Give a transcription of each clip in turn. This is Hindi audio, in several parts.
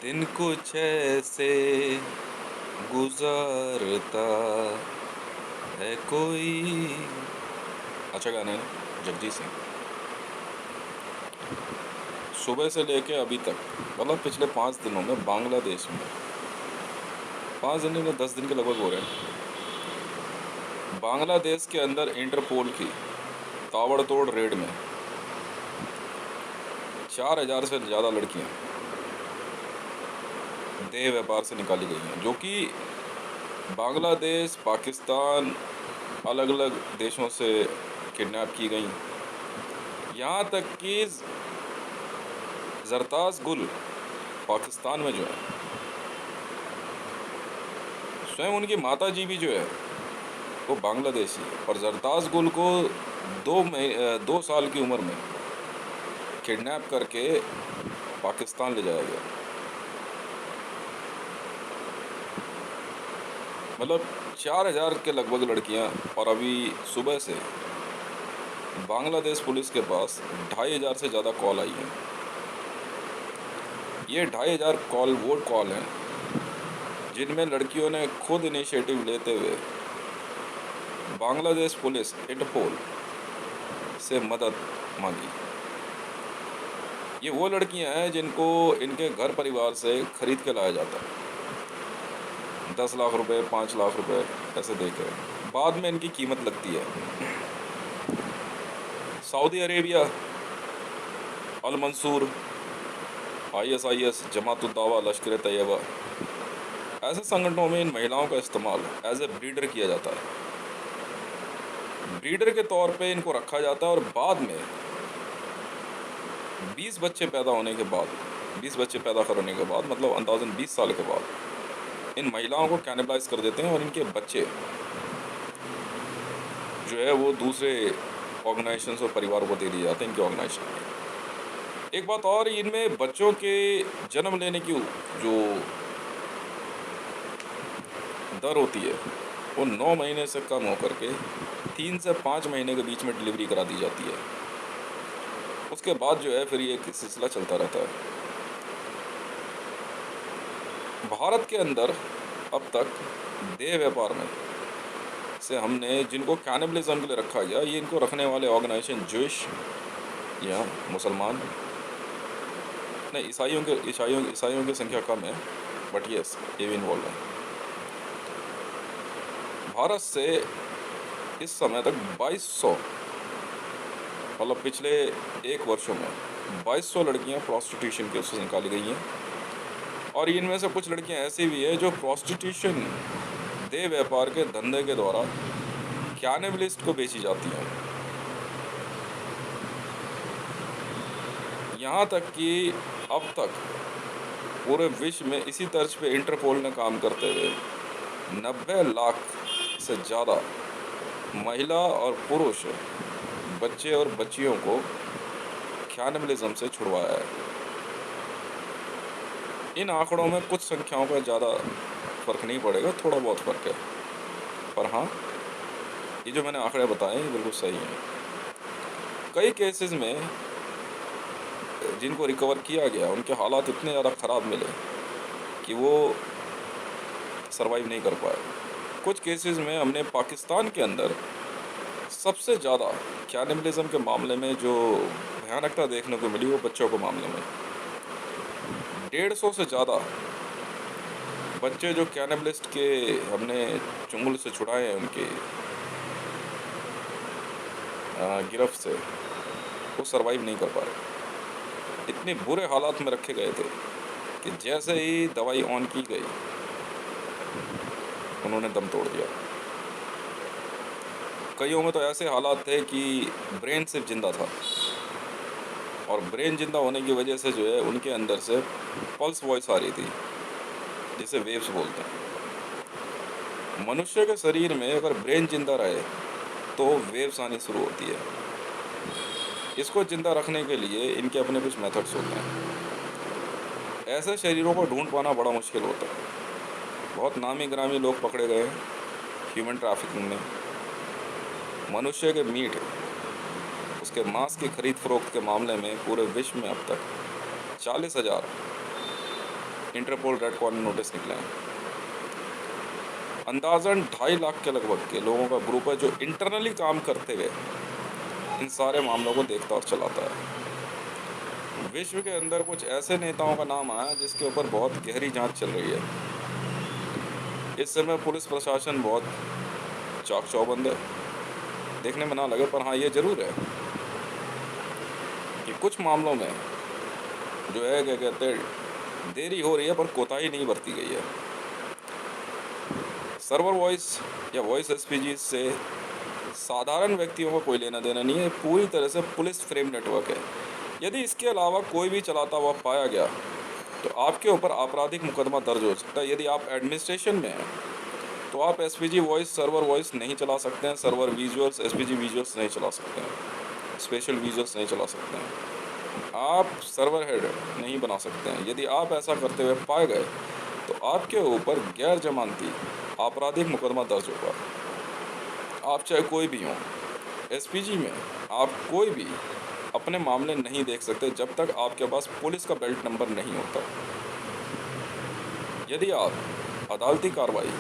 दिन कुछ ऐसे गुजरता है कोई। अच्छा गाना है ना, जगजीत सिंह। सुबह से लेके अभी तक, मतलब पिछले 5 दिनों में बांग्लादेश में, 5 दिन में 10 दिन के लगभग हो रहे हैं, बांग्लादेश के अंदर इंटरपोल की ताबड़तोड़ रेड में 4,000 से ज़्यादा लड़कियां देह व्यापार से निकाली गई हैं, जो कि बांग्लादेश, पाकिस्तान, अलग अलग देशों से किडनैप की गई। यहाँ तक कि जरताज गुल पाकिस्तान में जो है, स्वयं उनकी माता जी भी जो है वो बांग्लादेशी है, और जरताज गुल को 2 साल की उम्र में किडनैप करके पाकिस्तान ले जाया गया। मतलब 4,000 के लगभग लड़कियां, और अभी सुबह से बांग्लादेश पुलिस के पास 2,500 से ज़्यादा कॉल आई हैं। ये 2,500 कॉल वो कॉल हैं जिनमें लड़कियों ने खुद इनिशिएटिव लेते हुए बांग्लादेश पुलिस इंटरपोल से मदद मांगी। ये वो लड़कियां हैं जिनको इनके घर परिवार से खरीद के लाया जाता है, 10 लाख रुपए, 5 लाख रुपए ऐसे देकर बाद में इनकी कीमत लगती है। सऊदी अरेबिया, अल मंसूर, ISIS, जमातुद्दावा, लश्कर तैयबा, ऐसे संगठनों में इन महिलाओं का इस्तेमाल एज ए ब्रीडर किया जाता है। ब्रीडर के तौर पे इनको रखा जाता है, और बाद में 20 बच्चे पैदा होने के बाद, 20 बच्चे पैदा करने के बाद, मतलब अंदाज़न 20 साल के बाद इन महिलाओं को कैनिबलाइज कर देते हैं, और इनके बच्चे जो है वो दूसरे ऑर्गेनाइजेशंस और परिवारों को दे दिए जाते हैं, इनके ऑर्गेनाइजेशन में। एक बात और, इनमें बच्चों के जन्म लेने की जो दर होती है वो 9 महीने से कम होकर के 3 से 5 महीने के बीच में डिलीवरी करा दी जाती है। उसके बाद जो है फिर ये सिलसिला चलता रहता है। भारत के अंदर अब तक देह व्यापार में से हमने जिनको कैनिबलिज्म के लिए रखा गया, ये इनको रखने वाले ऑर्गेनाइजेशन ज्यूइश या मुसलमान, नहीं, ईसाइयों की संख्या कम है, बट यस ये भी इन्वॉल्व है। भारत से इस समय तक 2200, मतलब पिछले 1 वर्षों में 2200 लड़कियां प्रोस्टिट्यूशन के उससे निकाली गई हैं, और इनमें से कुछ लड़कियां ऐसी भी हैं जो प्रोस्टिट्यूशन, देह व्यापार के धंधे के द्वारा कैनिबलिस्ट को बेची जाती हैं। यहाँ तक कि अब तक पूरे विश्व में इसी तर्ज पे इंटरपोल ने काम करते हुए 90 लाख से ज़्यादा महिला और पुरुष, बच्चे और बच्चियों को कैनिबलिज्म से छुड़वाया है। इन आंकड़ों में कुछ संख्याओं का ज़्यादा फ़र्क नहीं पड़ेगा, थोड़ा बहुत फ़र्क है, पर हाँ ये जो मैंने आंकड़े बताए ये बिल्कुल सही हैं। कई केसेस में जिनको रिकवर किया गया उनके हालात इतने ज़्यादा ख़राब मिले कि वो सरवाइव नहीं कर पाए। कुछ केसेस में हमने पाकिस्तान के अंदर सबसे ज़्यादा कैनिबलिज्म के मामले में जो भयानकता देखने को मिली वो बच्चों के मामले में 150 से ज़्यादा बच्चे जो कैनिबलिस्ट के हमने चुंगल से छुड़ाए हैं, उनके गिरफ्त से, वो सरवाइव नहीं कर पाए। इतने बुरे हालात में रखे गए थे कि जैसे ही दवाई ऑन की गई उन्होंने दम तोड़ दिया। कईयों में तो ऐसे हालात थे कि ब्रेन सिर्फ जिंदा था, और ब्रेन जिंदा होने की वजह से जो है उनके अंदर से पल्स वॉइस आ रही थी, जिसे वेव्स बोलते हैं। मनुष्य के शरीर में अगर ब्रेन जिंदा रहे तो वेव्स आनी शुरू होती है। इसको जिंदा रखने के लिए इनके अपने कुछ मेथड्स होते हैं। ऐसे शरीरों को ढूंढ पाना बड़ा मुश्किल होता है। बहुत नामी ग्रामी लोग पकड़े गए हैं ह्यूमन ट्रैफिकिंग में। मनुष्य के मीट, उसके मांस की खरीद फरोख्त के मामले में पूरे विश्व में अब तक 40,000 इंटरपोल रेड कॉर्नर नोटिस निकले हैं। अंदाज़न 2.5 लाख के लगभग के लोगों का ग्रुप है जो इंटरनली काम करते हुए इन सारे मामलों को देखता और चलाता है। विश्व के अंदर कुछ ऐसे नेताओं का नाम आया जिसके ऊपर बहुत गहरी जांच चल रही है। इस समय पुलिस प्रशासन बहुत चाक चौबंद है, देखने में ना लगे, पर हाँ ये जरूर है कि कुछ मामलों में जो है क्या कहते हैं देरी हो रही है पर कोताही नहीं बरती गई है। सर्वर वॉइस या वॉइस एसपीजी से साधारण व्यक्तियों को कोई लेना देना नहीं है, पूरी तरह से पुलिस फ्रेम नेटवर्क है। यदि इसके अलावा कोई भी चलाता हुआ पाया गया तो आपके ऊपर आपराधिक मुकदमा दर्ज हो सकता है। यदि आप एडमिनिस्ट्रेशन में हैं तो आप एसपीजी वॉइस सर्वर वॉइस नहीं चला सकते हैं, सर्वर विजुअल्स एसपीजी विजुअल्स नहीं चला सकते हैं, स्पेशल विजुअल्स नहीं चला सकते हैं, आप सर्वर हेड नहीं बना सकते हैं। यदि आप ऐसा करते हुए पाए गए तो आपके ऊपर गैर जमानती आपराधिक मुकदमा दर्ज होगा। आप चाहे कोई भी हों, एसपीजी में आप कोई भी अपने मामले नहीं देख सकते जब तक आपके पास पुलिस का बेल्ट नंबर नहीं होता। यदि आप अदालती कार्रवाई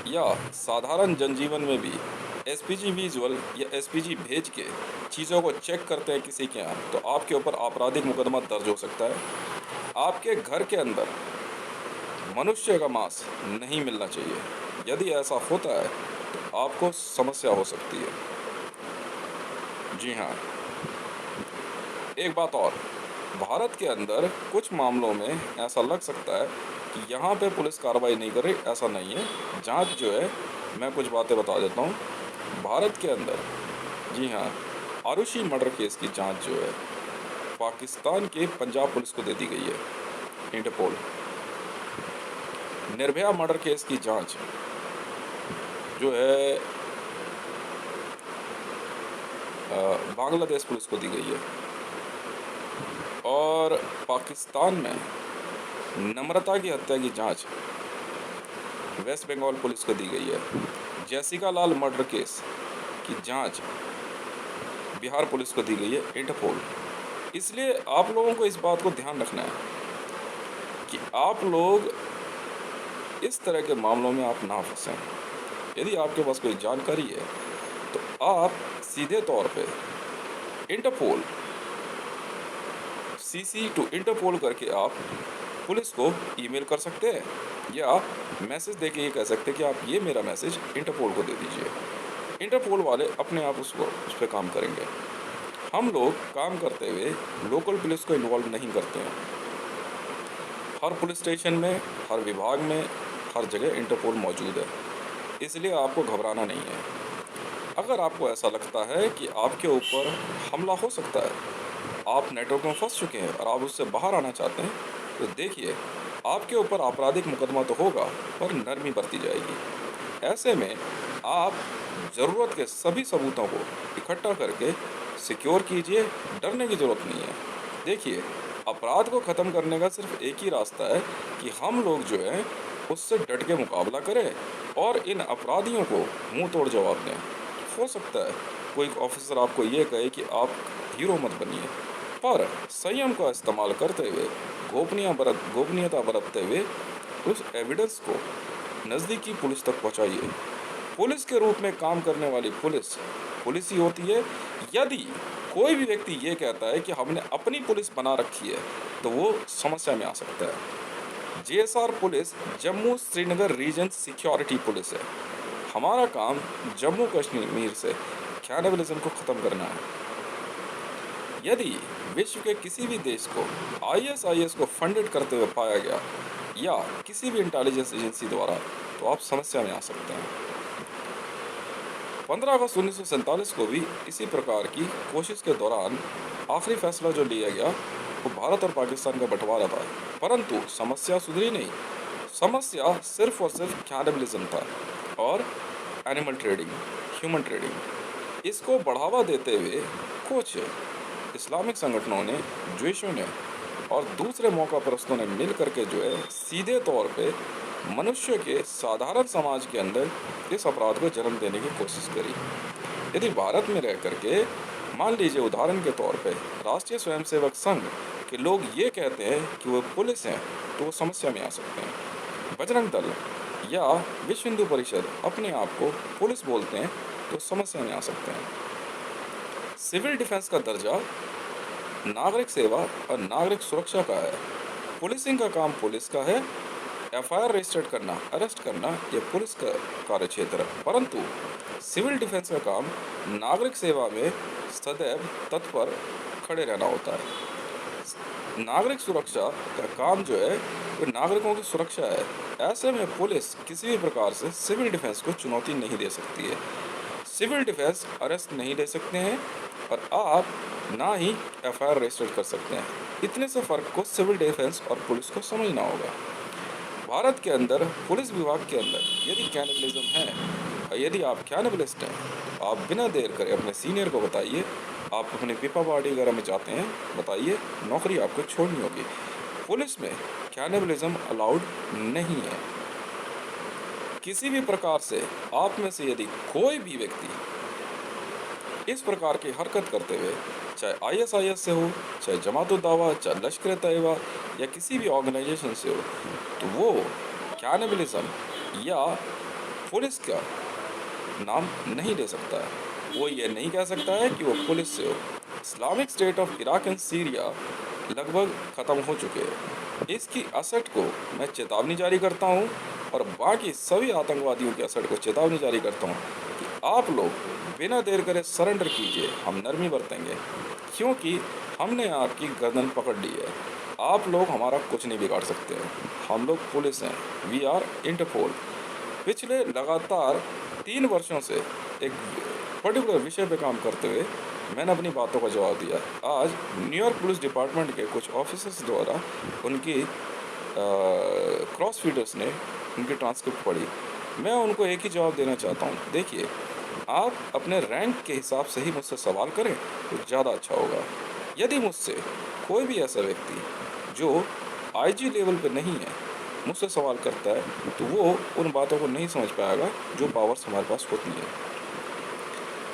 या साधारण जनजीवन में भी एसपीजी विजुअल या एसपीजी भेज के चीज़ों को चेक करते हैं किसी के यहाँ, तो आपके ऊपर आपराधिक मुकदमा दर्ज हो सकता है। आपके घर के अंदर मनुष्य का मांस नहीं मिलना चाहिए। यदि ऐसा होता है तो आपको समस्या हो सकती है। जी हाँ, एक बात और, भारत के अंदर कुछ मामलों में ऐसा लग सकता है कि यहाँ पे पुलिस कार्रवाई नहीं कर रही, ऐसा नहीं है। जांच जो है, मैं कुछ बातें बता देता हूँ। भारत के अंदर, जी हाँ, आरुषि मर्डर केस की जांच जो है पाकिस्तान के पंजाब पुलिस को दे दी गई है, इंटरपोल। निर्भया मर्डर केस की जांच जो है बांग्लादेश पुलिस को दी गई है। और पाकिस्तान में नम्रता की हत्या की जांच वेस्ट बंगाल पुलिस को दी गई है। जैसिका लाल मर्डर केस की जांच बिहार पुलिस को दी गई है, इंटरपोल। इसलिए आप लोगों को इस बात को ध्यान रखना है कि आप लोग इस तरह के मामलों में आप ना फंसें। यदि आपके पास कोई जानकारी है तो आप सीधे तौर पे इंटरपोल सीसी टू इंटरपोल करके आप पुलिस को ईमेल कर सकते हैं या मैसेज देके ये कह सकते हैं कि आप ये मेरा मैसेज इंटरपोल को दे दीजिए। इंटरपोल वाले अपने आप उस पर काम करेंगे। हम लोग काम करते हुए लोकल पुलिस को इन्वॉल्व नहीं करते हैं। हर पुलिस स्टेशन में, हर विभाग में, हर जगह इंटरपोल मौजूद है, इसलिए आपको घबराना नहीं है। अगर आपको ऐसा लगता है कि आपके ऊपर हमला हो सकता है, आप नेटवर्क में फंस चुके हैं और आप उससे बाहर आना चाहते हैं, तो देखिए आपके ऊपर आपराधिक मुकदमा तो होगा पर नरमी बरती जाएगी। ऐसे में आप ज़रूरत के सभी सबूतों को इकट्ठा करके सिक्योर कीजिए, डरने की ज़रूरत नहीं है। देखिए, अपराध को ख़त्म करने का सिर्फ एक ही रास्ता है कि हम लोग जो है उससे डट के मुकाबला करें और इन अपराधियों को मुंह तोड़ जवाब दें। हो सकता है कोई ऑफिसर आपको ये कहे कि आप हीरो मत बनिए, पर संयम का इस्तेमाल करते हुए गोपनीयता बरतते हुए उस एविडेंस को नज़दीकी पुलिस तक पहुंचाइए। पुलिस के रूप में काम करने वाली पुलिस ही होती है। यदि कोई भी व्यक्ति ये कहता है कि हमने अपनी पुलिस बना रखी है तो वो समस्या में आ सकता है। JSR police Jammu Srinagar region security police है। हमारा काम जम्मू कश्मीर से कैनिबलिज्म को ख़त्म करना है। यदि विश्व के किसी भी देश को आईएसआईएस को फंडेड करते हुए पाया गया या किसी भी इंटेलिजेंस एजेंसी द्वारा, तो आप समस्या में आ सकते हैं। 15 अगस्त 1947 को भी इसी प्रकार की कोशिश के दौरान आखिरी फैसला जो लिया गया वो भारत और पाकिस्तान का बंटवारा था, परंतु समस्या सुधरी नहीं। समस्या सिर्फ और सिर्फ कैनिबलिज्म था और एनिमल ट्रेडिंग, ह्यूमन ट्रेडिंग। इसको बढ़ावा देते हुए कुछ इस्लामिक संगठनों ने, ज्यूइशों ने और दूसरे मौका परस्तों ने मिल करके जो है सीधे तौर पे मनुष्य के साधारण समाज के अंदर इस अपराध को जन्म देने की कोशिश करी। यदि भारत में रह करके मान लीजिए उदाहरण के तौर पे राष्ट्रीय स्वयंसेवक संघ कि लोग ये कहते हैं कि वो पुलिस हैं तो वो समस्या में आ सकते हैं। बजरंग दल या विश्व हिंदू परिषद अपने आप को पुलिस बोलते हैं तो समस्या में आ सकते हैं। सिविल डिफेंस का दर्जा नागरिक सेवा और नागरिक सुरक्षा का है। पुलिसिंग का काम पुलिस का है। एफआईआर रजिस्टर्ड करना, अरेस्ट करना ये पुलिस का कार्य क्षेत्र है, परंतु सिविल डिफेंस का काम नागरिक सेवा में सदैव तत्पर खड़े रहना होता है। नागरिक सुरक्षा का काम जो है वो नागरिकों की सुरक्षा है। ऐसे में पुलिस किसी भी प्रकार से सिविल डिफेंस को चुनौती नहीं दे सकती है। सिविल डिफेंस अरेस्ट नहीं ले सकते हैं और आप ना ही एफआईआर रजिस्टर कर सकते हैं। इतने से फ़र्क को सिविल डिफेंस और पुलिस को समझना होगा। भारत के अंदर पुलिस विभाग के अंदर यदि कैनिबलिज्म है और यदि आप कैनिबलिस्ट हैं तो आप बिना देर करे अपने सीनियर को बताइए। आप अपने पीपा पार्टी वगैरह में जाते हैं, बताइए, नौकरी आपको छोड़नी होगी। पुलिस में कैनिबलिज्म अलाउड नहीं है। किसी भी प्रकार से आप में से यदि कोई भी व्यक्ति इस प्रकार की हरकत करते हुए, चाहे आईएसआईएस से हो, चाहे जमात-उद-दावा, चाहे लश्कर-ए-तैयबा या किसी भी ऑर्गेनाइजेशन से हो, तो वो कैनिबलिज्म या पुलिस का नाम नहीं ले सकता है। वो ये नहीं कह सकता है कि वो पुलिस से हो। Islamic state of Iraq and Syria लगभग ख़त्म हो चुके हैं। इसकी असट को मैं चेतावनी जारी करता हूँ और बाकी सभी आतंकवादियों के असट को चेतावनी जारी करता हूँ कि आप लोग बिना देर करे सरेंडर कीजिए। हम नरमी बरतेंगे क्योंकि हमने आपकी गर्दन पकड़ ली है। आप लोग हमारा कुछ नहीं बिगाड़ सकते हैं। हम लोग पुलिस हैं। We are Interpol. पिछले लगातार 3 वर्षों से एक पर्टिकुलर विषय पे काम करते हुए मैंने अपनी बातों का जवाब दिया। आज न्यूयॉर्क पुलिस डिपार्टमेंट के कुछ ऑफिसर्स द्वारा उनकी क्रॉस फीडर्स ने उनकी ट्रांसक्रिप्ट पढ़ी। मैं उनको एक ही जवाब देना चाहता हूँ, देखिए, आप अपने रैंक के हिसाब से ही मुझसे सवाल करें तो ज़्यादा अच्छा होगा। यदि मुझसे कोई भी ऐसा व्यक्ति जो आईजी लेवल पे नहीं है मुझसे सवाल करता है तो वो उन बातों को नहीं समझ पाएगा जो पावर्स हमारे पास होती है।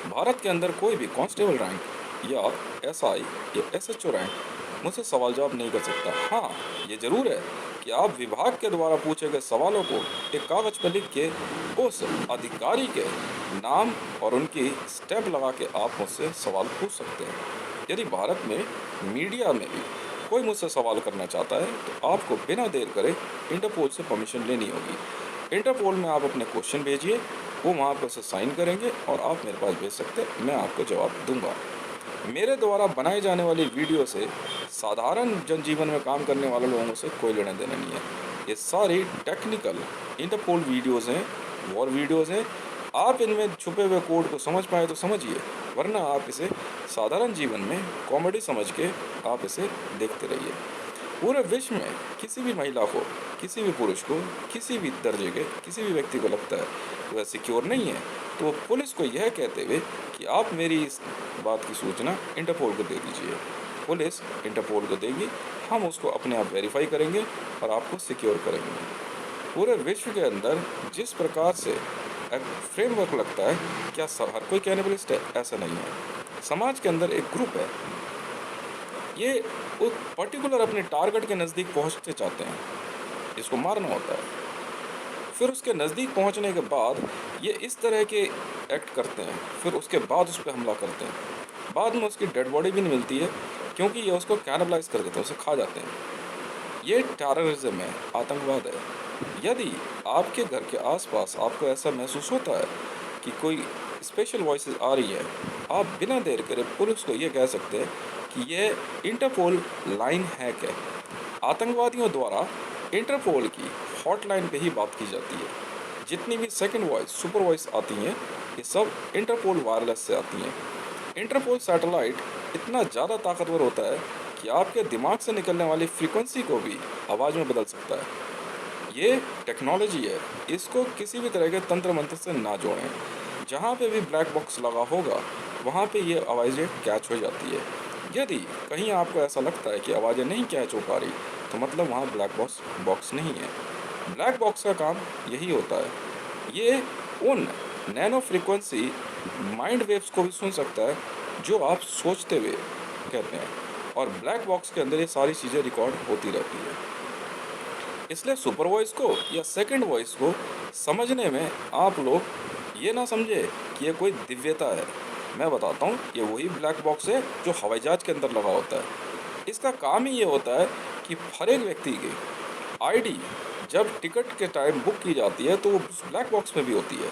भारत के अंदर कोई भी कांस्टेबल रैंक या एसआई या एसएचओ रैंक मुझसे सवाल जवाब नहीं कर सकता। हाँ, ये ज़रूर है कि आप विभाग के द्वारा पूछे गए सवालों को एक कागज़ पर लिख के उस अधिकारी के नाम और उनकी स्टैम्प लगा के आप मुझसे सवाल पूछ सकते हैं। यदि भारत में मीडिया में भी कोई मुझसे सवाल करना चाहता है तो आपको बिना देर करे इंटरपोल से परमिशन लेनी होगी। इंटरपोल में आप अपने क्वेश्चन भेजिए, वो वहाँ पर उसे साइन करेंगे और आप मेरे पास भेज सकते हैं, मैं आपको जवाब दूंगा। मेरे द्वारा बनाई जाने वाली वीडियो से साधारण जनजीवन में काम करने वाले लोगों से कोई लेना देना नहीं है। ये सारी टेक्निकल इंटरपोल वीडियोज़ हैं, वॉर वीडियोज़ हैं। आप इनमें छुपे हुए कोड को समझ पाए तो समझिए, वरना आप इसे साधारण जीवन में कॉमेडी समझ के आप इसे देखते रहिए। पूरे विश्व में किसी भी महिला को, किसी भी पुरुष को, किसी भी दर्जे के किसी भी व्यक्ति को लगता है कि वह सिक्योर नहीं है तो वो पुलिस को यह कहते हुए कि आप मेरी इस बात की सूचना इंटरपोल को दे दीजिए। पुलिस इंटरपोल को देगी, हम उसको अपने आप वेरीफाई करेंगे और आपको सिक्योर करेंगे। पूरे विश्व के अंदर जिस प्रकार से एक फ्रेमवर्क लगता है, क्या हर कोई कैनिबलिस्ट है? ऐसा नहीं है। समाज के अंदर एक ग्रुप है, ये उस पर्टिकुलर अपने टारगेट के नज़दीक पहुंचते चाहते हैं, इसको मारना होता है। फिर उसके नज़दीक पहुंचने के बाद ये इस तरह के एक्ट करते हैं, फिर उसके बाद उस पर हमला करते हैं। बाद में उसकी डेड बॉडी भी नहीं मिलती है क्योंकि ये उसको कैनिबलाइज कर देते हैं, उसे खा जाते हैं। ये टेररिज्म है, आतंकवाद है। यदि आपके घर के आसपास आपको ऐसा महसूस होता है कि कोई स्पेशल वॉइसेस आ रही है, आप बिना देर करे पुलिस को ये कह सकते हैं कि ये इंटरपोल लाइन हैक है। आतंकवादियों द्वारा इंटरपोल की हॉटलाइन पे ही बात की जाती है। जितनी भी सेकंड वॉइस, सुपर वॉइस आती हैं, ये सब इंटरपोल वायरलेस से आती हैं। इंटरपोल सैटेलाइट इतना ज़्यादा ताकतवर होता है कि आपके दिमाग से निकलने वाली फ्रीक्वेंसी को भी आवाज़ में बदल सकता है। ये टेक्नोलॉजी है, इसको किसी भी तरह के तंत्र मंत्र से ना जोड़ें। जहाँ पे भी ब्लैक बॉक्स लगा होगा वहाँ पे ये आवाज़ें कैच हो जाती है। यदि कहीं आपको ऐसा लगता है कि आवाज़ें नहीं कैच हो पा रही तो मतलब वहाँ ब्लैक बॉक्स नहीं है। ब्लैक बॉक्स का काम यही होता है, ये उन नैनो फ्रीक्वेंसी माइंड वेव्स को भी सुन सकता है जो आप सोचते हुए कहते हैं। और ब्लैक बॉक्स के अंदर ये सारी चीज़ें रिकॉर्ड होती रहती है। इसलिए सुपर वॉइस को या सेकंड वॉइस को समझने में आप लोग ये ना समझे कि ये कोई दिव्यता है। मैं बताता हूँ, ये वही ब्लैक बॉक्स है जो हवाई जहाज के अंदर लगा होता है। इसका काम ही ये होता है कि हर एक व्यक्ति की आईडी जब टिकट के टाइम बुक की जाती है तो वो उस ब्लैक बॉक्स में भी होती है।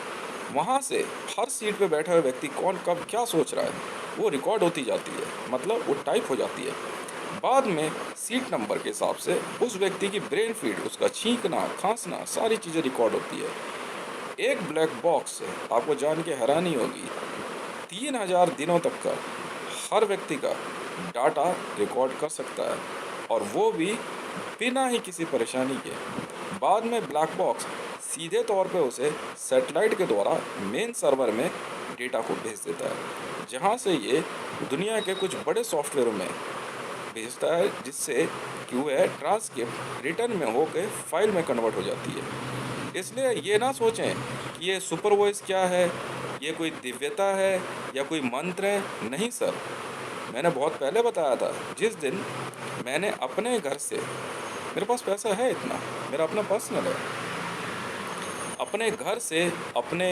वहाँ से हर सीट पे बैठा हुआ व्यक्ति कौन कब क्या सोच रहा है वो रिकॉर्ड होती जाती है, मतलब वो टाइप हो जाती है। बाद में सीट नंबर के हिसाब से उस व्यक्ति की ब्रेन फीड, उसका छींकना, खांसना, सारी चीज़ें रिकॉर्ड होती है। एक ब्लैक बॉक्स से आपको जान के हैरानी होगी 3000 दिनों तक का हर व्यक्ति का डाटा रिकॉर्ड कर सकता है, और वो भी बिना ही किसी परेशानी के। बाद में ब्लैक बॉक्स सीधे तौर पे उसे सैटेलाइट के द्वारा मेन सर्वर में डेटा को भेज देता है, जहाँ से ये दुनिया के कुछ बड़े सॉफ्टवेयरों में भेजता है, जिससे कि वह ट्रांसक्रिप्ट रिटर्न में होकर फाइल में कन्वर्ट हो जाती है। इसलिए ये ना सोचें कि ये सुपर वॉइस क्या है, ये कोई दिव्यता है या कोई मंत्र है। नहीं सर, मैंने बहुत पहले बताया था, जिस दिन मैंने अपने घर से, मेरे पास पैसा है इतना, मेरा अपना पर्सनल है, अपने घर से अपने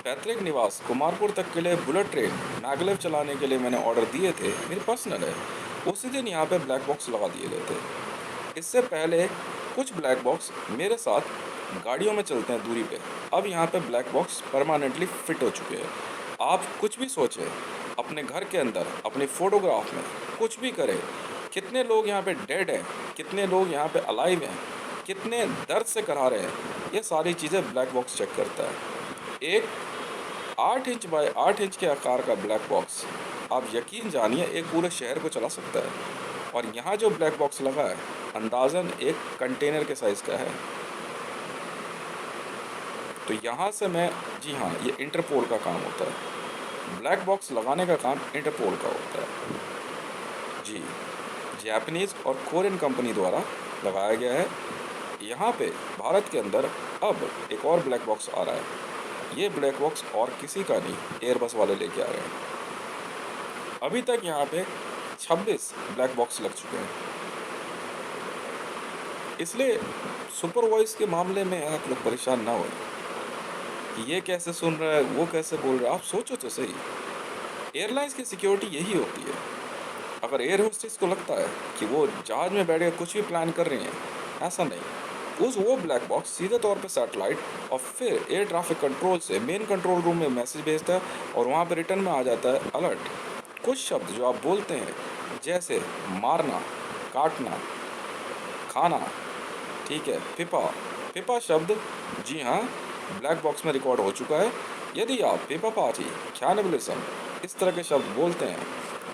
पैतृक निवास कुमारपुर तक के लिए बुलेट ट्रेन नागलेव चलाने के लिए मैंने ऑर्डर दिए थे, मेरी पर्सनल है। उसी दिन यहाँ पे ब्लैक बॉक्स लगा दिए गए थे। इससे पहले कुछ ब्लैक बॉक्स मेरे साथ गाड़ियों में चलते हैं दूरी पे, अब यहाँ पे ब्लैक बॉक्स परमानेंटली फिट हो चुके हैं। आप कुछ भी सोचें, अपने घर के अंदर, अपनी फ़ोटोग्राफ में कुछ भी करें, कितने लोग यहाँ पे डेड हैं, कितने लोग यहाँ पे अलाइव हैं, कितने दर्द से करा रहे हैं, ये सारी चीज़ें ब्लैक बॉक्स चेक करता है। एक 8 इंच बाय 8 इंच के आकार का ब्लैक बॉक्स, आप यकीन जानिए, एक पूरे शहर को चला सकता है। और यहाँ जो ब्लैक बॉक्स लगा है अंदाज़न एक कंटेनर के साइज़ का है। तो यहाँ से मैं, जी हाँ, ये इंटरपोल का काम होता है। ब्लैक बॉक्स लगाने का काम इंटरपोल का होता है जी। जापानीज़ और कोरियन कंपनी द्वारा लगाया गया है। यहाँ पे भारत के अंदर अब एक और ब्लैक बॉक्स आ रहा है। ये ब्लैक बॉक्स और किसी का नहीं, एयरबस वाले लेके आ रहे हैं। अभी तक यहाँ पे 26 ब्लैक बॉक्स लग चुके हैं। इसलिए सुपर वॉइस के मामले में आप लोग परेशान ना हों कि ये कैसे सुन रहा है, वो कैसे बोल रहा है। आप सोचो तो सही, एयरलाइंस की सिक्योरिटी यही होती है। अगर एयर होस्टेस को लगता है कि वो जहाज़ में बैठ के कुछ भी प्लान कर रही हैं, ऐसा नहीं। वो ब्लैक बॉक्स सीधे तौर पे सैटेलाइट और फिर एयर ट्रैफिक कंट्रोल से मेन कंट्रोल रूम में मैसेज भेजता है, और वहाँ पे रिटर्न में आ जाता है अलर्ट। कुछ शब्द जो आप बोलते हैं, जैसे मारना, काटना, खाना, ठीक है, पिपा शब्द, जी हाँ, ब्लैक बॉक्स में रिकॉर्ड हो चुका है। यदि आप पिपा पार्टी, कैनिबलिज्म, इस तरह के शब्द बोलते हैं,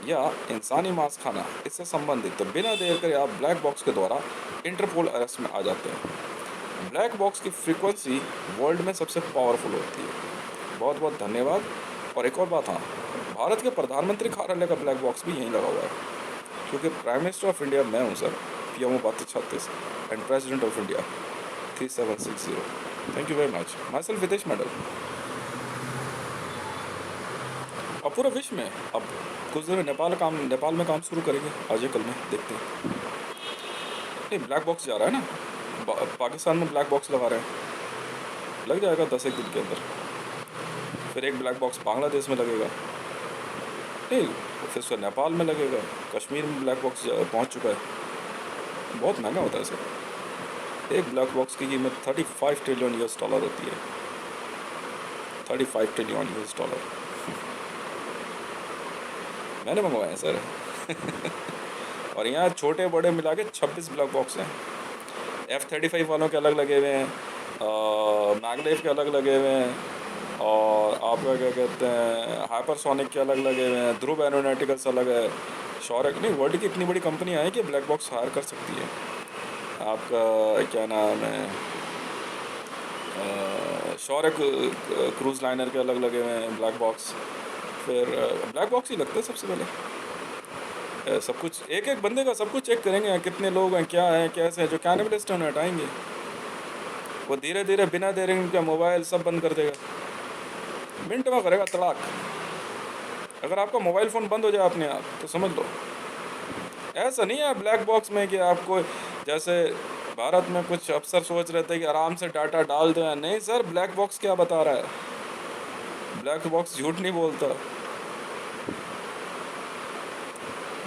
या इंसानी मांस खाना, इससे संबंधित, तो बिना देर करे आप ब्लैक बॉक्स के द्वारा इंटरपोल अरेस्ट में आ जाते हैं। ब्लैक बॉक्स की फ्रीक्वेंसी वर्ल्ड में सबसे पावरफुल होती है। बहुत बहुत धन्यवाद। और एक और बात, हाँ, भारत के प्रधानमंत्री कार्यालय का ब्लैक बॉक्स भी यहीं लगा हुआ है, क्योंकि प्राइम मिनिस्टर ऑफ इंडिया मैं हूँ sir, PMO 3236, and president of India 3760। Thank you very much. My self विदेश मेडल। और पूरे विश्व में अब कुछ दिन में नेपाल में काम शुरू करेंगे, आज या कल में, देखते हैं। नहीं, ब्लैक बॉक्स जा रहा है ना, पाकिस्तान में ब्लैक बॉक्स लगा रहे हैं, लग जाएगा 10 एक दिन के अंदर। फिर एक ब्लैक बॉक्स बांग्लादेश में लगेगा, नहीं, फिर उसका नेपाल में लगेगा, कश्मीर में ब्लैक बॉक्स पहुंच चुका है। बहुत महंगा होता है सर। एक ब्लैक बॉक्स की कीमत 35 ट्रिलियन US डॉलर होती है। 35 ट्रिलियन US डॉलर मैंने मंगवाए हैं सर। और यहाँ छोटे बड़े मिला के 26 ब्लैक बॉक्स हैं। F-35 वालों के अलग लगे हुए हैं, मैगलेव के अलग लगे हुए हैं, और आपका क्या कहते हैं, हाइपरसोनिक के अलग लगे हुए हैं, ध्रुव एरोनॉटिकल्स अलग है, शौर्य, नहीं, वर्ल्ड की इतनी बड़ी कंपनियाँ हैं कि ब्लैक बॉक्स हायर कर सकती है। आपका क्या नाम है, शौर्य क्रूज़ लाइनर के अलग लगे हुए हैं ब्लैक बॉक्स। फिर ब्लैक बॉक्स ही लगता है सबसे पहले। सब कुछ एक एक बंदे का सब कुछ चेक करेंगे, कितने लोग हैं, क्या हैं, कैसे हैं। जो कैनिबलिस्ट हैं उन्हें हटाएंगे, वो धीरे धीरे बिना देरी उनका मोबाइल सब बंद कर देगा, मिनट में करेगा तड़ाक। अगर आपका मोबाइल फ़ोन बंद हो जाए अपने आप, तो समझ लो ऐसा नहीं है ब्लैक बॉक्स में कि आपको जैसे भारत में कुछ अफसर सोच रहे थे कि आराम से डाटा डाल दें। नहीं सर, ब्लैक बॉक्स क्या बता रहा है? ब्लैक बॉक्स झूठ नहीं बोलता।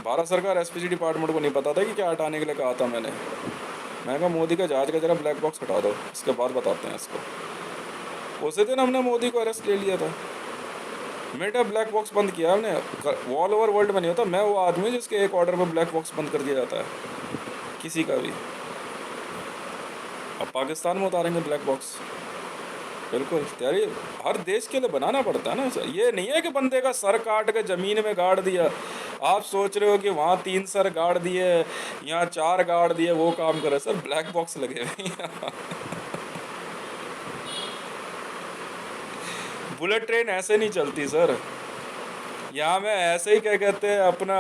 भारत सरकार एसपीजी डिपार्टमेंट को नहीं पता था कि क्या हटाने के लिए कहा था मैं कहा मोदी का जहाज का जरा ब्लैक बॉक्स हटा दो, इसके बाद बताते हैं इसको। उसी दिन हमने मोदी को अरेस्ट ले लिया था। मेरा ब्लैक बॉक्स बंद किया हमने। ऑल ओवर वर्ल्ड में नहीं होता, मैं वो आदमी जिसके एक ऑर्डर पर ब्लैक बॉक्स बंद कर दिया जाता है किसी का भी। अब पाकिस्तान में उतारेंगे ब्लैक बॉक्स, बिल्कुल तैयारी हर देश के लिए बनाना पड़ता है ना सर। ये नहीं है कि बंदे का सर काट के ज़मीन में गाड़ दिया। आप सोच रहे हो कि वहाँ 3 सर गाड़ दिए, यहाँ 4 गाड़ दिए, वो काम करे सर। ब्लैक बॉक्स लगे हुए हैं। बुलेट ट्रेन ऐसे नहीं चलती सर। यहाँ में ऐसे ही क्या कहते हैं अपना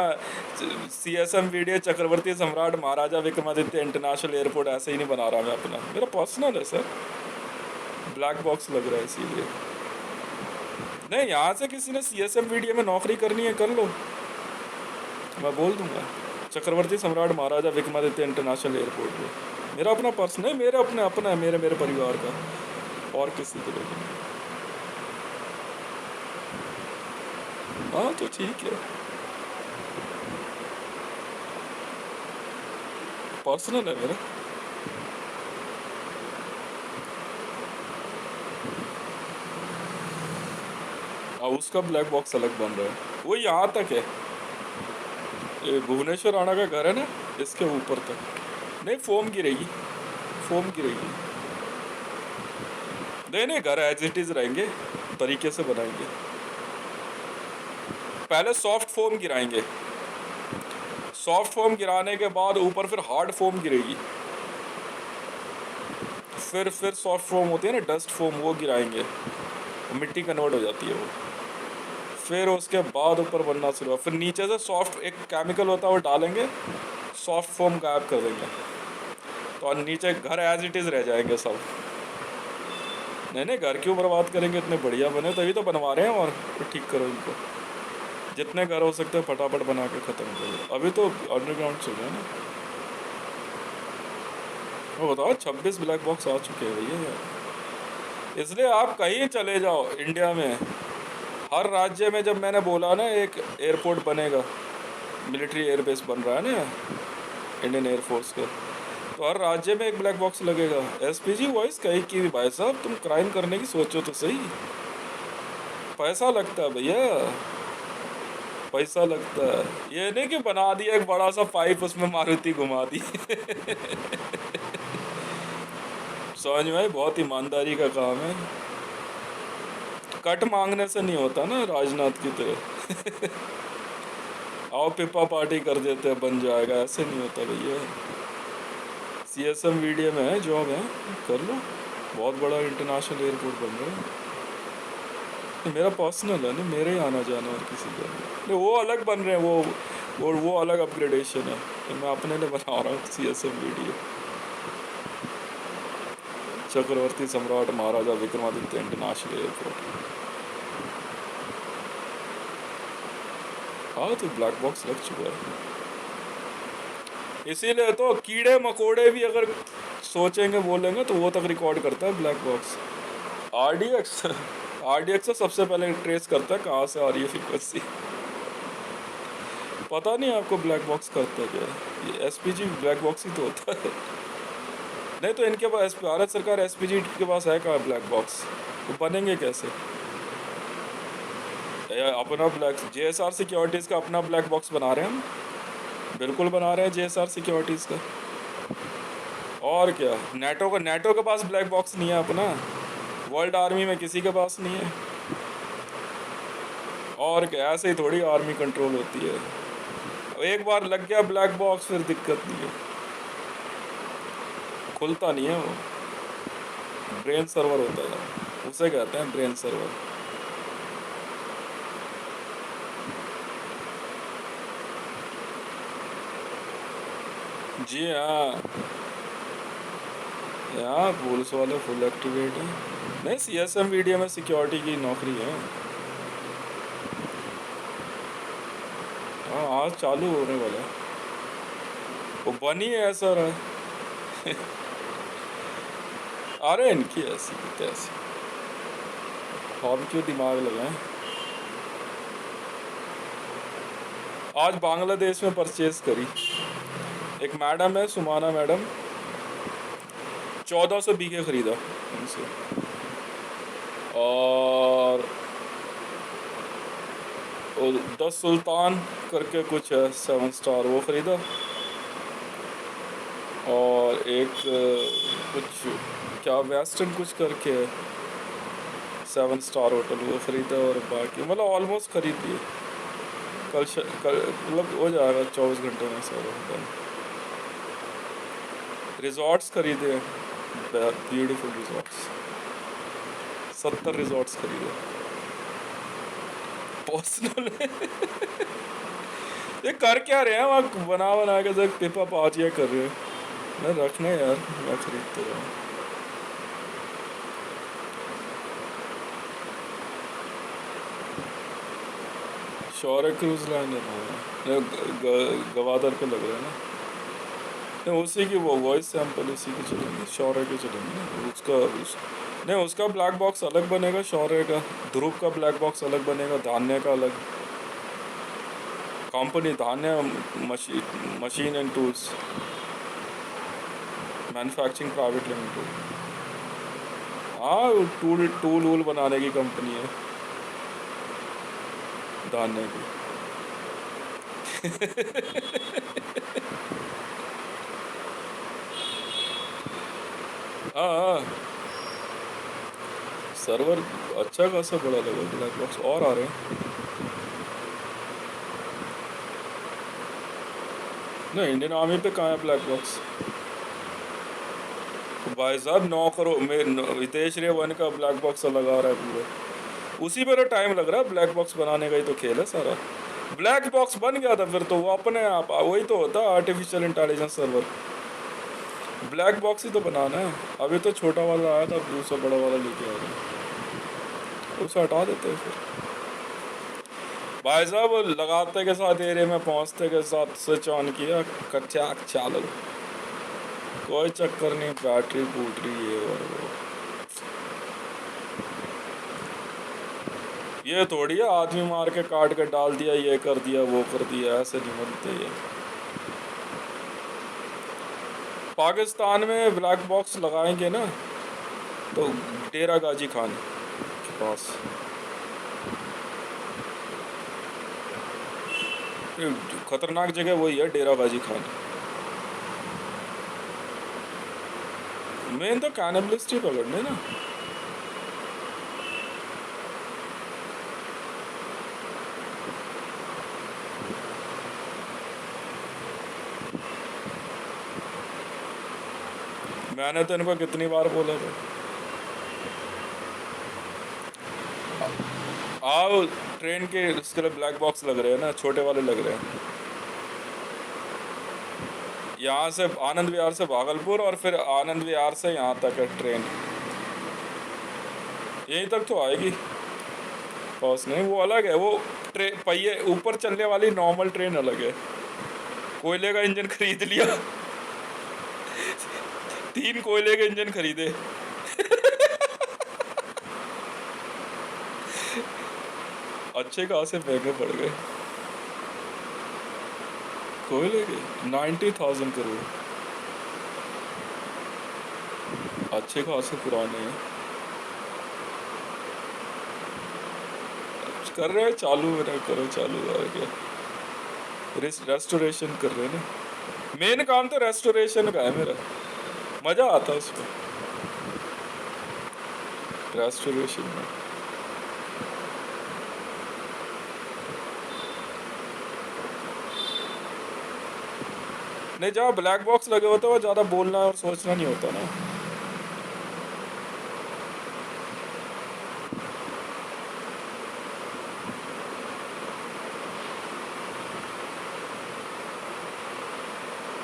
CSM वीडियो चक्रवर्ती सम्राट महाराजा विक्रमादित्य इंटरनेशनल एयरपोर्ट ऐसे ही नहीं बना रहा मैं अपना, मेरा पर्सनल है सर। ब्लैक बॉक्स लग रहा है इसीलिए। नहीं, यहाँ से किसी ने CSM वीडियो में नौकरी करनी है कर लो, मैं बोल दूंगा चक्रवर्ती सम्राट महाराजा विक्रमादित्य इंटरनेशनल एयरपोर्ट पे। मेरा अपना पर्सनल है, मेरे अपने अपना है, मेरे परिवार का, और किसी को नहीं। हाँ तो ठीक है, पर्सनल है मेरा। उसका ब्लैक बॉक्स अलग बन रहा है, वो यहाँ तक है। ये भुवनेश्वर राणा का घर है ना, इसके ऊपर तक नहीं फोम गिरेगी, फोम गिरेगी। नहीं घर एज इट इज रहेंगे, तरीके से बनाएंगे। पहले सॉफ्ट फोम गिराएंगे, सॉफ्ट फोम गिराने के बाद ऊपर फिर हार्ड फोम गिरेगी, फिर सॉफ्ट फोम होती है ना डस्ट फोम, वो गिराएंगे, मिट्टी कन्वर्ट हो जाती है वो। फिर उसके बाद ऊपर बनना शुरू, फिर नीचे से सॉफ्ट एक केमिकल होता है वो डालेंगे, सॉफ्ट फोम गायब कर देंगे, तो नीचे घर एज इट इज़ रह जाएंगे सब। नहीं घर क्यों बर्बाद करेंगे, इतने बढ़िया बने तभी तो बनवा रहे हैं। और ठीक करो इनको, जितने घर हो सकते हैं फटाफट बना के ख़त्म करो। अभी तो अंडरग्राउंड चल रहा है ना। वो बताओ 26 ब्लैक बॉक्स आ चुके हैं भैया यार। इसलिए आप कहीं चले जाओ इंडिया में, हर राज्य में, जब मैंने बोला ना एक एयरपोर्ट बनेगा, मिलिट्री एयरबेस बन रहा है ना इंडियन एयरफोर्स का, तो हर राज्य में एक ब्लैक बॉक्स लगेगा। SPG वॉइस कहीं की भी, भाई साहब तुम क्राइम करने की सोचो तो सही, पैसा लगता है भैया, पैसा लगता है। ये नहीं कि बना दिया एक बड़ा सा पाइप, उसमें मारुति घुमा दी। समझ में, बहुत ईमानदारी का काम है। कट मांगने से नहीं होता ना राजनाथ की तरह। आओ पिपा पार्टी कर देते हैं बन जाएगा, ऐसे नहीं होता भैया। CSM वीडियो में है, जॉब है, कर लो। बहुत बड़ा इंटरनेशनल एयरपोर्ट बन रहा है। मेरा पर्सनल है ना, मेरे ही आना जाना, और किसी का नहीं। वो अलग बन रहे हैं, वो अलग अपग्रेडेशन है, तो मैं अपने लिए बना रहा हूँ CSM वीडियो। चक्रवर्ती सम्राट महाराजा विक्रमादित्य इंटरनेशनल एयरपोर्ट। हाँ तो ब्लैक बॉक्स लग चुका है, इसीलिए तो कीड़े मकोड़े भी अगर सोचेंगे बोलेंगे तो वो तक रिकॉर्ड करता है ब्लैक बॉक्स। RDX तो सबसे पहले ट्रेस करता है कहाँ से आ रही है फ्रीक्वेंसी। पता नहीं आपको ब्लैक बॉक्स करता है क्या? ये SPG ब्लैक बॉक्स ही तो होता है। नहीं तो इनके पास भारत सरकार SPG के पास है कहाँ ब्लैक बॉक्स, वो बनेंगे कैसे? अपना ब्लैक JSR सिक्योरिटीज़ का अपना ब्लैक बॉक्स बना रहे हैं हम, बिल्कुल बना रहे हैं JSR सिक्योरिटीज़ का। और क्या, नेटो के पास ब्लैक बॉक्स नहीं है अपना, वर्ल्ड आर्मी में किसी के पास नहीं है। और क्या, ऐसे ही थोड़ी आर्मी कंट्रोल होती है। एक बार लग गया ब्लैक बॉक्स फिर दिक्कत नहीं है, खुलता नहीं है वो। ब्रेन सर्वर होता है, उसे कहते हैं ब्रेन सर्वर। जी हाँ, यहाँ पुलिस वाले फुल एक्टिवेट हैं। नहीं CSM वीडियो में सिक्योरिटी की नौकरी है। हाँ आज चालू होने वाला है। वो बनी है ऐसा रहा है। अरे इनकी ऐसी की तैसी, हम क्यों दिमाग लगाएं। आज बांग्लादेश में परचेज करी एक मैडम है, सुमाना मैडम, 1400 बीघे खरीदा उनसे, और 10 सुल्तान करके कुछ है 7 स्टार वो खरीदा, और एक कुछ क्या वेस्टर्न कुछ करके है 7 स्टार होटल वो खरीदा, और बाकी मतलब ऑलमोस्ट खरीद लिए। कल मतलब हो जाएगा 24 घंटे में सारा होटल। रिजॉर्ट्स खरीदे, ब्यूटीफुल रिजॉर्ट्स, 70 रिजॉर्ट्स खरीदे पर्सनल। ये कर क्या रहे हैं वहाँ, बना बना के जब पिपा पाजिया कर रहे हैं। मैं रखने यार, मैं खरीदते रहा। शौर्य क्रूज लाइनर है, गवादर पे लग रहा है ना, नहीं उसी की वो वॉइस सैंपल उसी की चलेंगे, शौर्य के चलेंगे ना नहीं उसका ब्लैक बॉक्स अलग बनेगा, शौर्य का, ध्रुव का ब्लैक बॉक्स अलग बनेगा, धान्य का अलग, कंपनी धान्य machine and tools manufacturing private limited. हाँ टूल टूल वूल बनाने की कंपनी है धान्य की। हाँ हाँ, सर्वर अच्छा खासा बड़ा लगा, ब्लैक बॉक्स और आ रहे हैं। नहीं इंडियन आर्मी पे कहाँ है ब्लैक बॉक्स भाई साहब, 9 करोड़ में हितेश रेवन का ब्लैक बॉक्स लगा रहा है पूरा, उसी पर टाइम लग रहा है, ब्लैक बॉक्स बनाने का ही तो खेल है सारा। ब्लैक बॉक्स बन गया था फिर तो वो अपने आप वही तो होता है artificial intelligence server, black box ही तो बनाना है। अभी तो छोटा वाला आया था, दूसरा बड़ा वाला लेके आ रहे हैं, उसे हटा देते हैं फिर। भाई साहब लगाते के साथ एरिया में पहुंचते के साथ स्विच ऑन किया, कच्चा चालू, कोई चक्कर नहीं, बैटरी फूट रही है और वो। ये थोड़ी है आदमी मार के काट के डाल दिया, ये कर दिया वो कर दिया, ऐसे नहीं बनते ये। पाकिस्तान में ब्लैक बॉक्स लगाएंगे ना तो डेरा गाजी खान के पास, खतरनाक जगह वही है डेरा गाजी खान। मेन तो कैनिबलिस्ट ही पकड़ने ना। मैंने तो इनको कितनी बार बोला था, आओ ट्रेन के उसके लिए ब्लैक बॉक्स लग रहे हैं ना, छोटे वाले लग रहे हैं, यहाँ से आनंद विहार से भागलपुर और फिर आनंद विहार से यहाँ तक है ट्रेन, यहीं तक तो आएगी। पास नहीं, वो अलग है, वो ट्रेन पहिए ऊपर चलने वाली नॉर्मल ट्रेन अलग है, कोयले का इंजन खरीद लिया। 3 कोयले के इंजन खरीदे। अच्छे खासे महंगे पड़ गए कोयले के, 90,000 करोड़, अच्छे खासे पुराने हैं, कर रहे हैं चालू, मेरा करो चालू आ गया, रेस्टोरेशन कर रहे हैं ना, मेन काम तो रेस्टोरेशन का है मेरा, मजा आता है उसमें रेस्टोरेशन में। नहीं जहाँ ब्लैक बॉक्स लगे होते वो ज़्यादा बोलना और सोचना नहीं होता ना।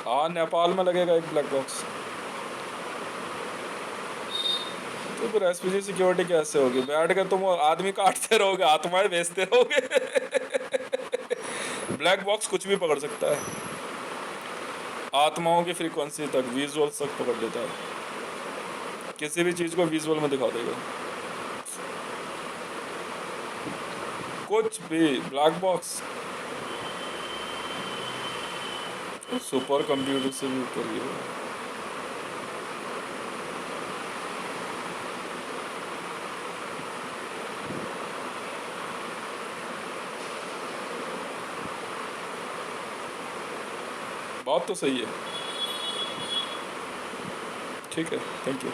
हाँ नेपाल में लगेगा एक ब्लैक बॉक्स, तो फिर एसपीजी सिक्योरिटी कैसे होगी, बैठ के तुम आदमी काटते रहोगे, आत्माएं बेचते रहोगे। ब्लैक बॉक्स कुछ भी पकड़ सकता है, आत्माओं की फ्रीक्वेंसी तक, विजुअल तक पकड़ लेता है, किसी भी चीज़ को विजुअल में दिखा देगा, कुछ भी। ब्लैक बॉक्स सुपर कंप्यूटर से भी ऊपर ही है। बात तो सही है। ठीक है, थैंक यू।